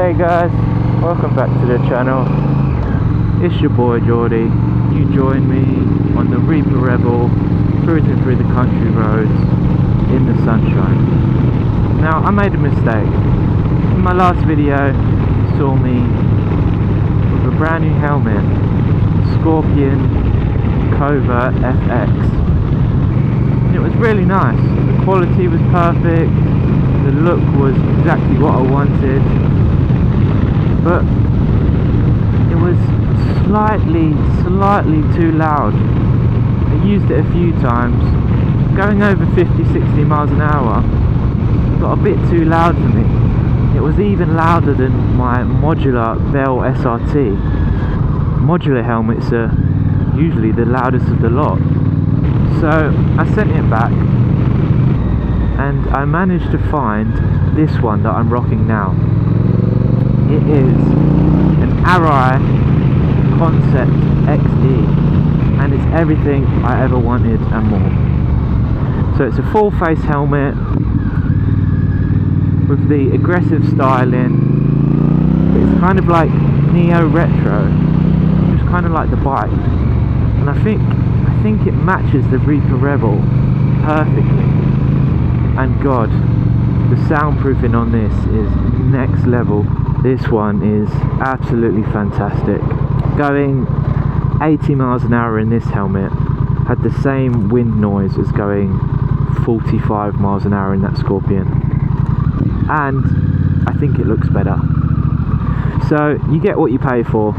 Hey guys, welcome back to the channel. It's your boy Geordie. You join me on the Rebel cruising through the country roads in the sunshine. Now I made a mistake. In my last video you saw me with a brand new helmet, Scorpion Covert FX. And it was really nice. The quality was perfect, the look was exactly what I wanted, but it was slightly too loud. I used it a few times, going over 50-60 miles an hour got a bit too loud for me. It was even louder than my modular Bell SRT. Modular helmets are usually the loudest of the lot. So I sent it back and I managed to find this one that I'm rocking now. It is an Arai Concept XE and it's everything I ever wanted and more. So it's a full face helmet with the aggressive styling. It's kind of like neo retro, just kind of like the bike, and I think it matches the Rebel perfectly. And God, the soundproofing on this is next level. This one is absolutely fantastic. Going 80 miles an hour in this helmet had the same wind noise as going 45 miles an hour in that Scorpion, and I think it looks better. So you get what you pay for.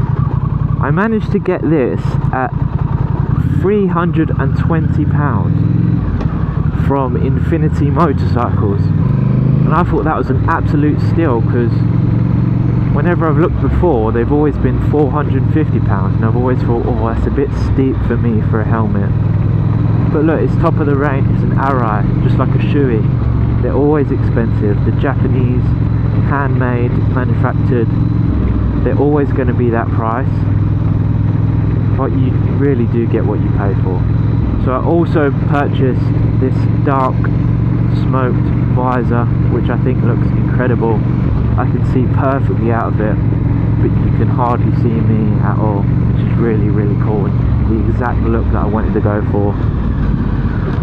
I managed to get this at £320 from Infinity Motorcycles, and I thought that was an absolute steal, because whenever I've looked before they've always been £450, and I've always thought, oh, that's a bit steep for me for a helmet. But look, it's top of the range, it's an Arai, just like a Shoei. They're always expensive. The Japanese, handmade, manufactured, they're always going to be that price, but you really do get what you pay for. So I also purchased this dark smoked visor, which I think looks incredible. I can see perfectly out of it, but you can hardly see me at all, which is really cool, and the exact look that I wanted to go for.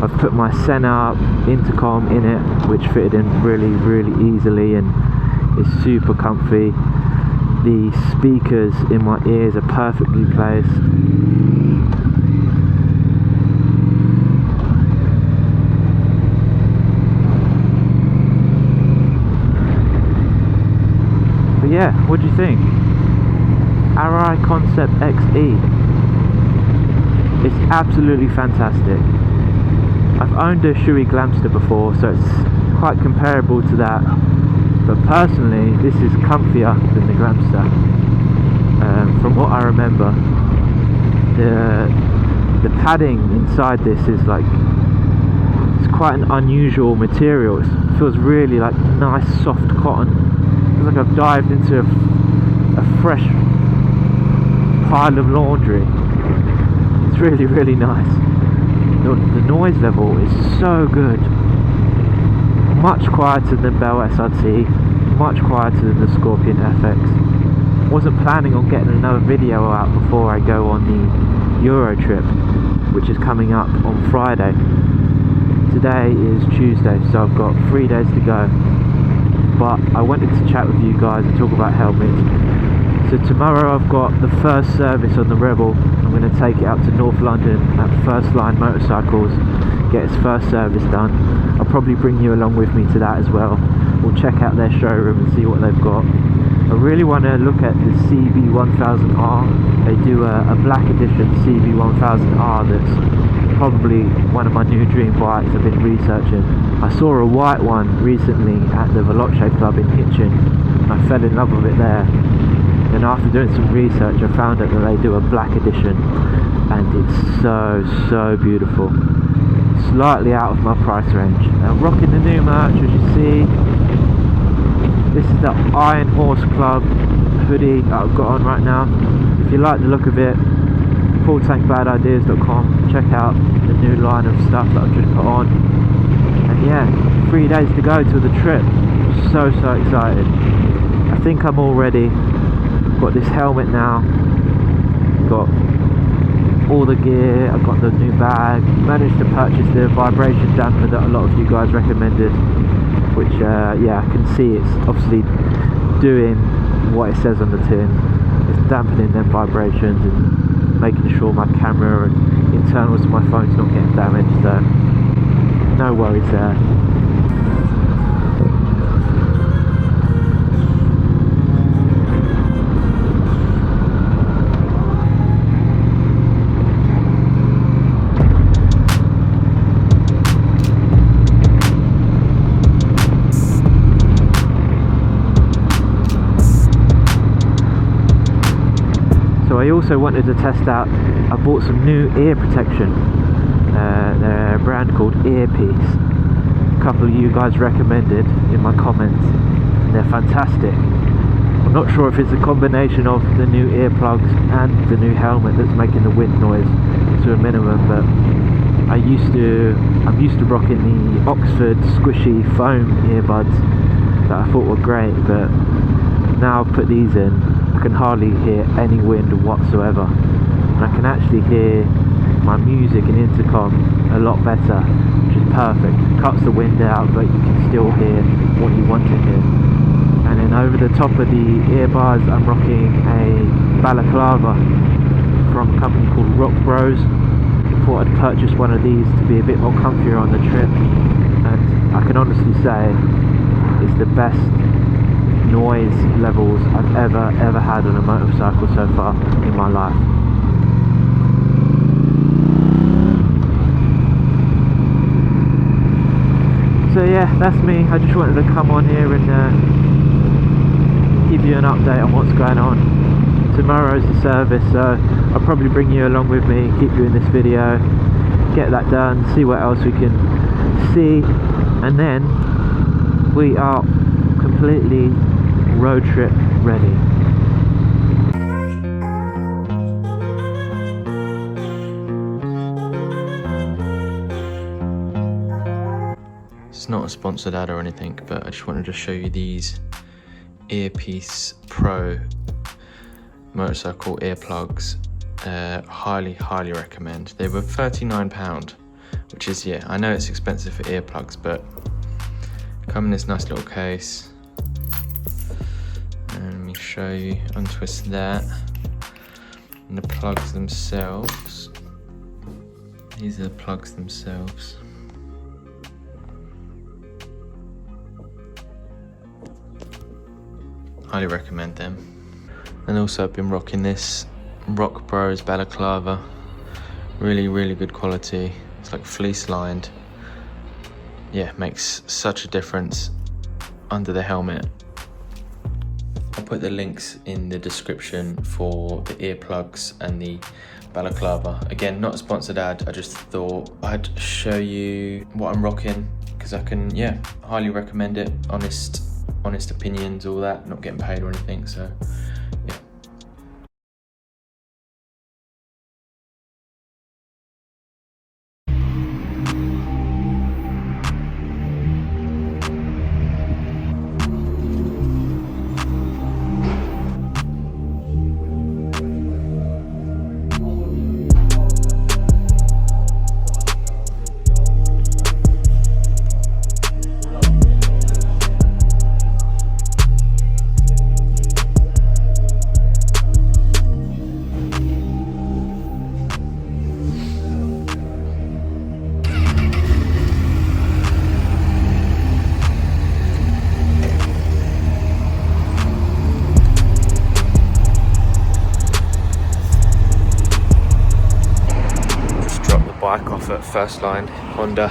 I've put my Senna intercom in it, which fitted in really easily and is super comfy. The speakers in my ears are perfectly placed. But yeah, what do you think? Arai Concept XE. It's absolutely fantastic. I've owned a Shoei Glamster before, so it's quite comparable to that, but personally this is comfier than the Glamster. From what I remember, the padding inside this is like, it's quite an unusual material. It feels really like nice soft cotton. It feels like I've dived into a fresh pile of laundry. It's really nice. The noise level is so good, much quieter than Bell SRT, much quieter than the Scorpion FX. Wasn't planning on getting another video out before I go on the Euro trip, which is coming up on Friday. Today is Tuesday, so I've got 3 days to go, but I wanted to chat with you guys and talk about helmets. So tomorrow I've got the first service on the Rebel. I'm going to take it out to North London at First Line Motorcycles, get its first service done. I'll probably bring you along with me to that as well. We'll check out their showroom and see what they've got. I really want to look at the CB1000R. They do a black edition CB1000R that's probably one of my new dream bikes I've been researching. I saw a white one recently at the Veloce Club in Hitchin, and I fell in love with it there. And after doing some research I found out that they do a black edition, and it's so beautiful. Slightly out of my price range. Now, rocking the new merch, as you see. This is the Iron Horse Club hoodie that I've got on right now. If you like the look of it, fulltankbadideas.com. Check out the new line of stuff that I've just put on. And yeah, 3 days to go till the trip. So excited. I think I'm all ready. Got this helmet now, got all the gear, I've got the new bag, managed to purchase the vibration damper that a lot of you guys recommended, which yeah, I can see it's obviously doing what it says on the tin. It's dampening them vibrations and making sure my camera and internals to my phone's not getting damaged, so no worries there. I also wanted to test out, I bought some new ear protection, they're a brand called EARPEACE. A couple of you guys recommended in my comments, and they're fantastic. I'm not sure if it's a combination of the new earplugs and the new helmet that's making the wind noise to a minimum, but I'm used to rocking the Oxford squishy foam earbuds that I thought were great, but now I've put these in, I can hardly hear any wind whatsoever, and I can actually hear my music and intercom a lot better, which is perfect. It cuts the wind out, but you can still hear what you want to hear. And then over the top of the earbuds, I'm rocking a balaclava from a company called Rock Bros. Thought I'd purchase one of these to be a bit more comfier on the trip, and I can honestly say it's the best noise levels I've ever had on a motorcycle so far in my life. So yeah, that's me. I just wanted to come on here and give you an update on what's going on. Tomorrow's the service, so I'll probably bring you along with me, keep you in this video, get that done, see what else we can see, and then we are completely road trip ready. It's not a sponsored ad or anything, but I just wanted to show you these EARPEACE Pro motorcycle earplugs. Highly recommend. They were £39, which is, yeah, I know it's expensive for earplugs, but come in this nice little case. And let me show you, untwist that, and the plugs themselves. These are the plugs themselves. Highly recommend them. And also I've been rocking this Rock Bros balaclava. Really good quality. It's like fleece lined. Yeah, makes such a difference under the helmet. I'll put the links in the description for the earplugs and the balaclava. Again, not a sponsored ad, I just thought I'd show you what I'm rocking, because I can, yeah, highly recommend it. Honest opinions, all that, not getting paid or anything, so yeah. Bike off at First Line Honda.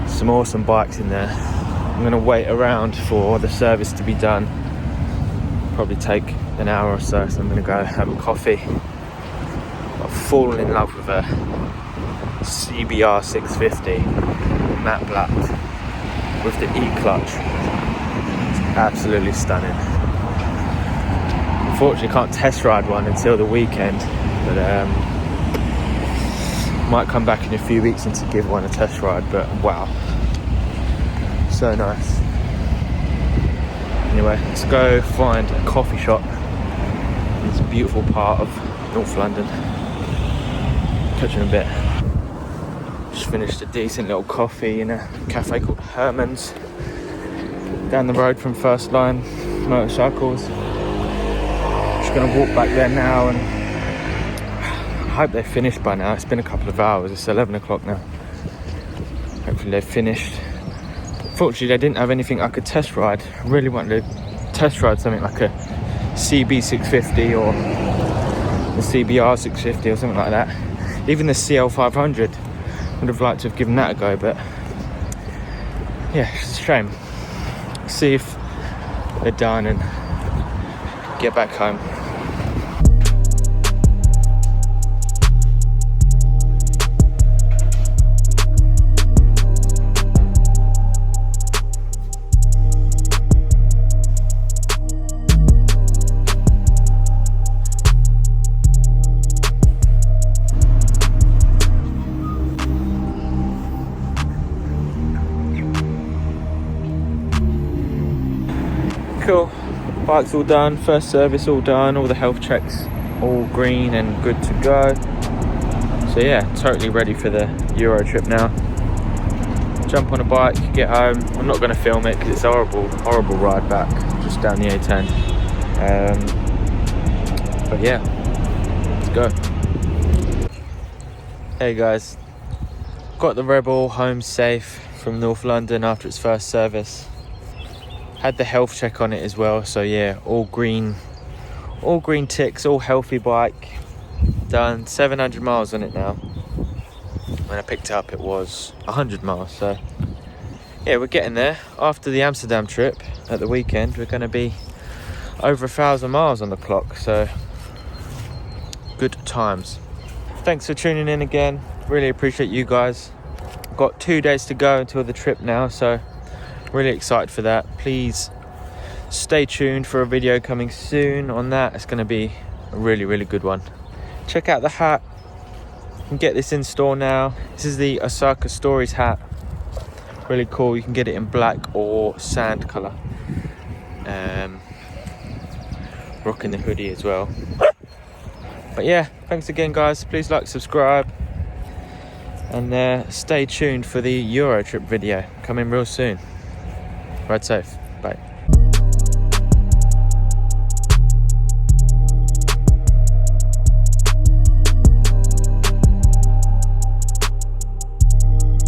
Some awesome bikes in there. I'm gonna wait around for the service to be done. Probably take an hour or so, so I'm gonna go have a coffee. I've fallen in love with a CBR 650 matte black with the E-clutch. It's absolutely stunning. Unfortunately can't test ride one until the weekend, but might come back in a few weeks and to give one a test ride. But wow, so nice. Anyway, let's go find a coffee shop in this beautiful part of North London. Catch you in a bit. Just finished a decent little coffee in a cafe called Herman's down the road from First Line Motorcycles. Just gonna walk back there now, and I hope they're finished by now. It's been a couple of hours. It's 11 o'clock now. Hopefully they've finished. Fortunately, they didn't have anything I could test ride. I really wanted to test ride something like a CB650 or the CBR 650 or something like that. Even the CL500, would have liked to have given that a go, but yeah, it's a shame. See if they're done and get back home. Cool, bike's all done, first service all done, all the health checks all green and good to go. So yeah, totally ready for the Euro trip now. Jump on a bike, get home. I'm not going to film it because it's a horrible ride back just down the A10. But yeah, let's go. Hey guys, got the Rebel home safe from North London after its first service. Had the health check on it as well, so yeah, all green ticks, all healthy bike. Done 700 miles on it now. When I picked it up it was 100 miles, so yeah, we're getting there. After the Amsterdam trip at the weekend, we're going to be over 1,000 miles on the clock, so good times. Thanks for tuning in again, really appreciate you guys. Got 2 days to go until the trip now, so really excited for that. Please stay tuned for a video coming soon on that. It's going to be a really good one. Check out the hat. You can get this in store now. This is the Osaka Stories hat. Really cool. You can get it in black or sand colour. Rocking the hoodie as well. But yeah, thanks again guys. Please like, subscribe, and stay tuned for the Euro trip video coming real soon. Ride safe.